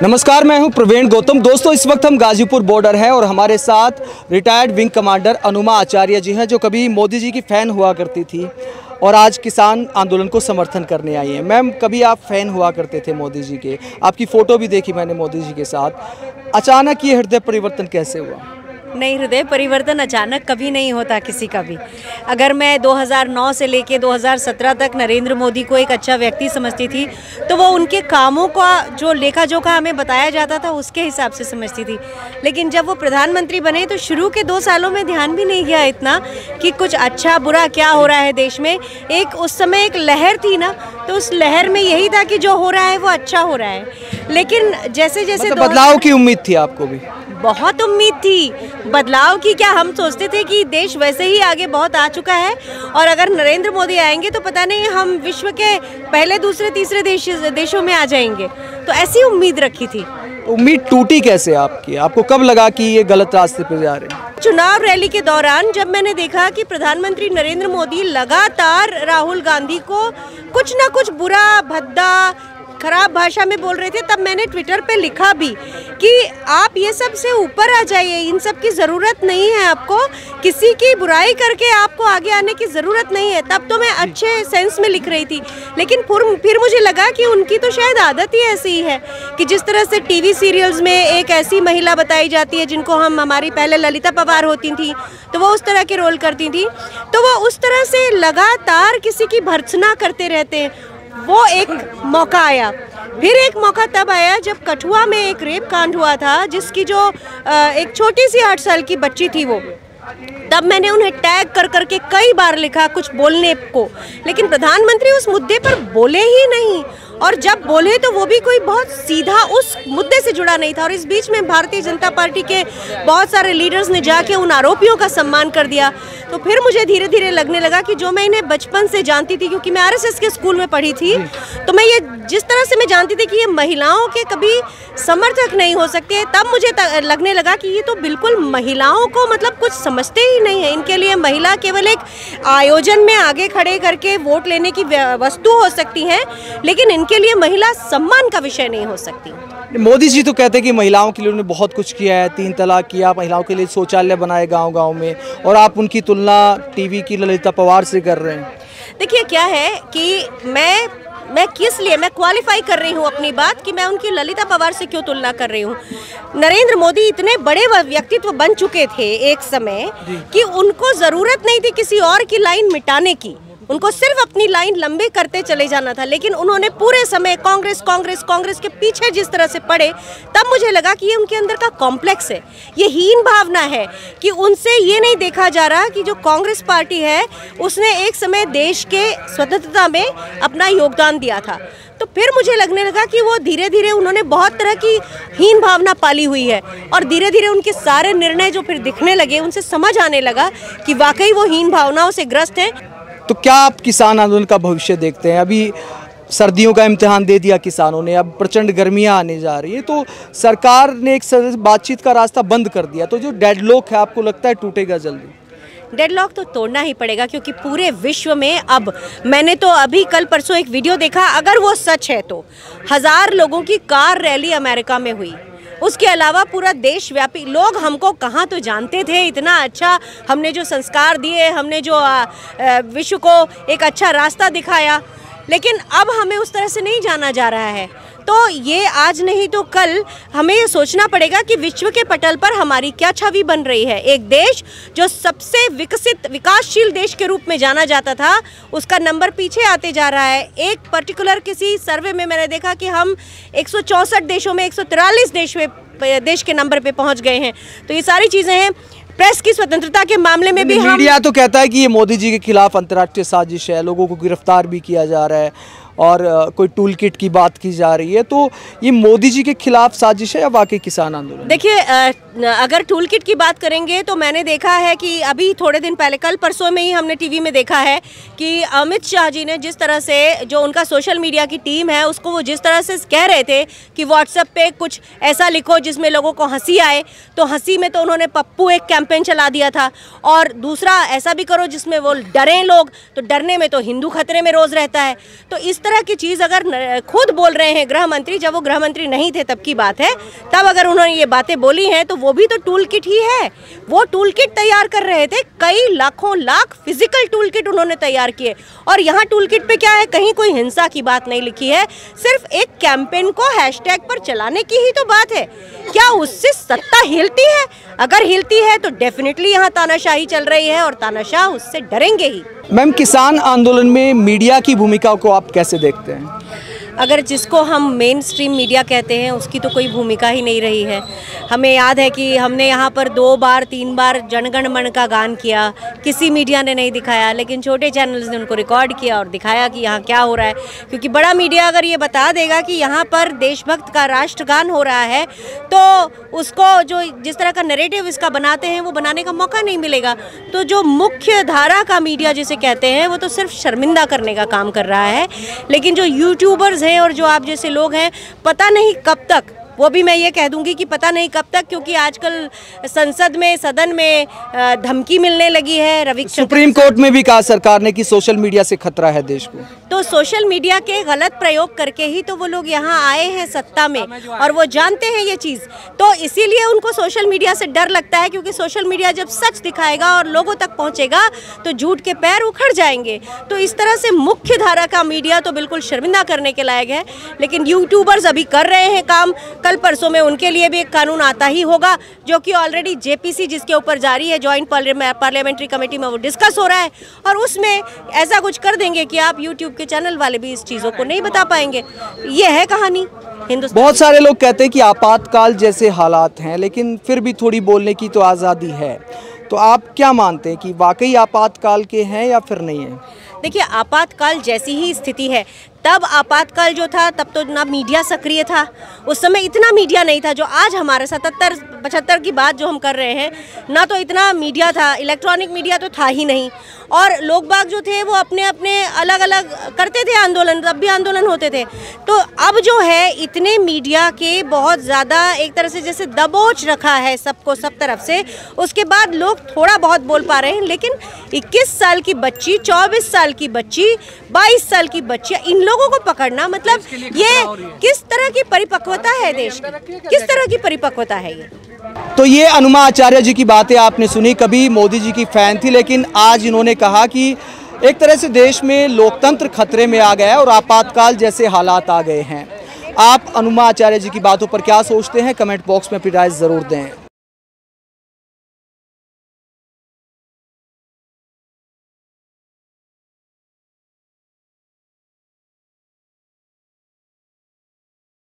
नमस्कार, मैं हूं प्रवीण गौतम। दोस्तों, इस वक्त हम गाजीपुर बॉर्डर हैं और हमारे साथ रिटायर्ड विंग कमांडर अनुमा आचार्य जी हैं, जो कभी मोदी जी की फ़ैन हुआ करती थी और आज किसान आंदोलन को समर्थन करने आई हैं। मैम, कभी आप फ़ैन हुआ करते थे मोदी जी के, आपकी फ़ोटो भी देखी मैंने मोदी जी के साथ। अचानक ये हृदय परिवर्तन कैसे हुआ? नहीं, हृदय परिवर्तन अचानक कभी नहीं होता किसी का भी। अगर मैं 2009 से लेके 2017 तक नरेंद्र मोदी को एक अच्छा व्यक्ति समझती थी, तो वो उनके कामों का जो लेखा जोखा हमें बताया जाता था उसके हिसाब से समझती थी। लेकिन जब वो प्रधानमंत्री बने तो शुरू के 2 सालों में ध्यान भी नहीं गया इतना कि कुछ अच्छा बुरा क्या हो रहा है देश में। एक उस समय एक लहर थी ना, तो उस लहर में यही था कि जो हो रहा है वो अच्छा हो रहा है। लेकिन जैसे जैसे बदलाव की उम्मीद थी आपको भी? बहुत उम्मीद थी बदलाव की। क्या हम सोचते थे कि देश वैसे ही आगे बहुत आ चुका है और अगर नरेंद्र मोदी आएंगे तो पता नहीं हम विश्व के पहले दूसरे तीसरे देशों में आ जाएंगे, तो ऐसी उम्मीद रखी थी। उम्मीद टूटी कैसे आपकी? आपको कब लगा कि ये गलत रास्ते पे जा रहे हैं? चुनाव रैली के दौरान जब मैंने देखा कि प्रधानमंत्री नरेंद्र मोदी लगातार राहुल गांधी को कुछ ना कुछ बुरा भद्दा खराब भाषा में बोल रहे थे, तब मैंने ट्विटर पे लिखा भी कि आप ये सब से ऊपर आ जाइए, इन सब की ज़रूरत नहीं है आपको, किसी की बुराई करके आपको आगे आने की ज़रूरत नहीं है। तब तो मैं अच्छे सेंस में लिख रही थी, लेकिन फिर मुझे लगा कि उनकी तो शायद आदत ही ऐसी ही है कि जिस तरह से टीवी सीरियल्स में एक ऐसी महिला बताई जाती है जिनको हमारी पहले ललिता पवार होती थी, तो वो उस तरह के रोल करती थी, तो वो उस तरह से लगातार किसी की भर्त्सना करते रहते हैं। वो एक मौका आया, फिर एक मौका तब आया जब कठुआ में एक रेप कांड हुआ था, जिसकी जो एक छोटी सी 8 साल की बच्ची थी वो, तब मैंने उन्हें टैग कर करके कई बार लिखा कुछ बोलने को, लेकिन प्रधानमंत्री उस मुद्दे पर बोले ही नहीं, और जब बोले तो वो भी कोई बहुत सीधा उस मुद्दे से जुड़ा नहीं था। और इस बीच में भारतीय जनता पार्टी के बहुत सारे लीडर्स ने जाके उन आरोपियों का सम्मान कर दिया। तो फिर मुझे धीरे धीरे लगने लगा कि जो मैं इन्हें बचपन से जानती थी, क्योंकि मैं आरएसएस के स्कूल में पढ़ी थी, तो मैं ये जिस तरह से मैं जानती थी कि ये महिलाओं के कभी समर्थक नहीं हो सकते, तब मुझे लगने लगा कि ये तो बिल्कुल महिलाओं को मतलब कुछ समझते ही नहीं है। इनके लिए महिला केवल एक आयोजन में आगे खड़े करके वोट लेने की वस्तु हो सकती हैं, लेकिन इनके लिए महिला सम्मान का विषय नहीं हो सकती। मोदी जी तो कहते हैं कि महिलाओं के लिए उन्होंने बहुत कुछ किया है, 3 तलाक किया, महिलाओं के लिए शौचालय बनाए गांव-गांव में, और आप उनकी तुलना टीवी की ललिता पवार से कर रहे हैं। देखिए क्या है कि मैं किस लिए मैं क्वालिफाई कर रही हूँ अपनी बात कि मैं उनकी ललिता पवार से क्यों तुलना कर रही हूँ। नरेंद्र मोदी इतने बड़े व्यक्तित्व बन चुके थे एक समय कि उनको ज़रूरत नहीं थी किसी और की लाइन मिटाने की, उनको सिर्फ अपनी लाइन लंबे करते चले जाना था। लेकिन उन्होंने पूरे समय कांग्रेस कांग्रेस कांग्रेस के पीछे जिस तरह से पड़े, तब मुझे लगा कि ये उनके अंदर का कॉम्प्लेक्स है, ये हीन भावना है कि उनसे ये नहीं देखा जा रहा कि जो कांग्रेस पार्टी है उसने एक समय देश के स्वतंत्रता में अपना योगदान दिया था। तो फिर मुझे लगने लगा कि वो धीरे धीरे उन्होंने बहुत तरह की हीन भावना पाली हुई है, और धीरे धीरे उनके सारे निर्णय जो फिर दिखने लगे, उनसे समझ आने लगा कि वाकई वो हीन भावनाओं से ग्रस्त हैं। तो क्या आप किसान आंदोलन का भविष्य देखते हैं? अभी सर्दियों का इम्तिहान दे दिया किसानों ने, अब प्रचंड गर्मियां आने जा रही है, तो सरकार ने एक बातचीत का रास्ता बंद कर दिया, तो जो डेडलॉक है आपको लगता है टूटेगा जल्दी? डेडलॉक तो तोड़ना ही पड़ेगा, क्योंकि पूरे विश्व में अब मैंने तो अभी कल परसों एक वीडियो देखा, अगर वो सच है तो 1000 लोगों की कार रैली अमेरिका में हुई। उसके अलावा पूरा देशव्यापी लोग हमको कहाँ तो जानते थे, इतना अच्छा हमने जो संस्कार दिए, हमने जो विश्व को एक अच्छा रास्ता दिखाया, लेकिन अब हमें उस तरह से नहीं जाना जा रहा है। तो ये आज नहीं तो कल हमें ये सोचना पड़ेगा कि विश्व के पटल पर हमारी क्या छवि बन रही है। एक देश जो सबसे विकसित विकासशील देश के रूप में जाना जाता था, उसका नंबर पीछे आते जा रहा है। एक पर्टिकुलर किसी सर्वे में मैंने देखा कि हम 164 देशों में 143 देश के नंबर पे पहुंच गए हैं। तो ये सारी चीज़ें हैं। प्रेस की स्वतंत्रता के मामले में भी मीडिया तो कहता है कि ये मोदी जी के खिलाफ अंतर्राष्ट्रीय साजिश है, लोगों को गिरफ्तार भी किया जा रहा है, और कोई टूल किट की बात की जा रही है, तो ये मोदी जी के खिलाफ साजिश है या वाकई किसान आंदोलन? देखिए, अगर टूल किट की बात करेंगे तो मैंने देखा है कि अभी थोड़े दिन पहले, कल परसों में ही हमने टीवी में देखा है कि अमित शाह जी ने जिस तरह से, जो उनका सोशल मीडिया की टीम है उसको वो जिस तरह से कह रहे थे कि व्हाट्सएप पे कुछ ऐसा लिखो जिसमें लोगों को हंसी आए, तो हंसी में तो उन्होंने पप्पू एक कैंपेन चला दिया था, और दूसरा ऐसा भी करो जिसमें वो डरें लोग, तो डरने में तो हिंदू खतरे में रोज़ रहता है। तो इस तरह की चीज़ अगर खुद बोल रहे हैं गृह मंत्री, जब वो गृह मंत्री नहीं थे तब की बात है, तब अगर उन्होंने ये बातें बोली हैं तो वो भी तो टूल किट ही है। वो टूल किट तैयार कर रहे थे, कई लाखों लाख फिजिकल टूल किट उन्होंने तैयार किए, और यहाँ टूल किट पे क्या है, कहीं कोई हिंसा की बात नहीं लिखी है, सिर्फ एक कैंपेन को हैशटैग पर चलाने की ही तो बात है। क्या उससे सत्ता हिलती है? अगर हिलती है तो डेफिनेटली यहाँ तानाशाही चल रही है और तानाशाह उससे डरेंगे ही। मैम, किसान आंदोलन में मीडिया की भूमिका को आप कैसे देखते हैं? अगर जिसको हम मेन स्ट्रीम मीडिया कहते हैं उसकी तो कोई भूमिका ही नहीं रही है। हमें याद है कि हमने यहाँ पर 2 बार 3 बार जनगण मन का गान किया, किसी मीडिया ने नहीं दिखाया, लेकिन छोटे चैनल्स ने उनको रिकॉर्ड किया और दिखाया कि यहाँ क्या हो रहा है। क्योंकि बड़ा मीडिया अगर ये बता देगा कि यहाँ पर देशभक्त का राष्ट्रगान हो रहा है तो उसको जो जिस तरह का नैरेटिव इसका बनाते हैं वो बनाने का मौका नहीं मिलेगा। तो जो मुख्य धारा का मीडिया जिसे कहते हैं वो तो सिर्फ शर्मिंदा करने का काम कर रहा है, लेकिन जो यूट्यूबर्स और जो आप जैसे लोग हैं, पता नहीं कब तक, वो भी मैं ये कह दूंगी कि पता नहीं कब तक, क्योंकि आजकल संसद में, सदन में धमकी मिलने लगी है। सुप्रीम कोर्ट में भी कहा सरकार ने कि सोशल मीडिया से खतरा है देश को। तो सोशल मीडिया के गलत प्रयोग करके ही तो वो लोग यहाँ आए हैं सत्ता में, और वो जानते हैं ये चीज़, तो इसीलिए उनको सोशल मीडिया से डर लगता है। क्योंकि सोशल मीडिया जब सच दिखाएगा और लोगों तक पहुँचेगा तो झूठ के पैर उखड़ जाएंगे। तो इस तरह से मुख्य धारा का मीडिया तो बिल्कुल शर्मिंदा करने के लायक है, लेकिन यूट्यूबर्स अभी कर रहे हैं काम। कल परसों में उनके लिए भी एक कानून आता ही होगा, जो कि ऑलरेडी जेपीसी जिसके ऊपर जारी है, जॉइंट पार्लियामेंट्री कमेटी में वो डिस्कस हो रहा है, और उसमें ऐसा कुछ कर देंगे कि आप यूट्यूब के चैनल वाले भी इस चीज़ों को नहीं बता पाएंगे। ये है कहानी हिंदुस्तान। बहुत सारे लोग कहते हैं कि आपातकाल जैसे हालात हैं, लेकिन फिर भी थोड़ी बोलने की तो आज़ादी है। तो आप क्या मानते हैं कि वाकई आपातकाल के हैं या फिर नहीं है? देखिए, आपातकाल जैसी ही स्थिति है। तब आपातकाल जो था तब तो ना मीडिया सक्रिय था, उस समय इतना मीडिया नहीं था जो आज हमारे 77-75 की बात जो हम कर रहे हैं, ना तो इतना मीडिया था, इलेक्ट्रॉनिक मीडिया तो था ही नहीं, और लोग बाग जो थे वो अपने अपने अलग अलग करते थे आंदोलन, तब भी आंदोलन होते थे। तो अब जो है इतने मीडिया के बहुत ज़्यादा एक तरह से जैसे दबोच रखा है सबको सब तरफ से, उसके बाद लोग थोड़ा बहुत बोल पा रहे हैं। लेकिन 21 साल की बच्ची, 24 साल की बच्ची, 22 साल की बच्ची, इन लोगों को पकड़ना, मतलब ये किस तरह की परिपक्वता है देश की, किस तरह की परिपक्वता है ये? तो ये अनुमा आचार्य जी की बातें आपने सुनी। कभी मोदी जी की फैन थी, लेकिन आज इन्होंने कहा कि एक तरह से देश में लोकतंत्र खतरे में आ गया है और आपातकाल जैसे हालात आ गए हैं। आप अनुमा आचार्य जी की बातों पर क्या सोचते हैं? कमेंट बॉक्स में अपनी राय जरूर दें।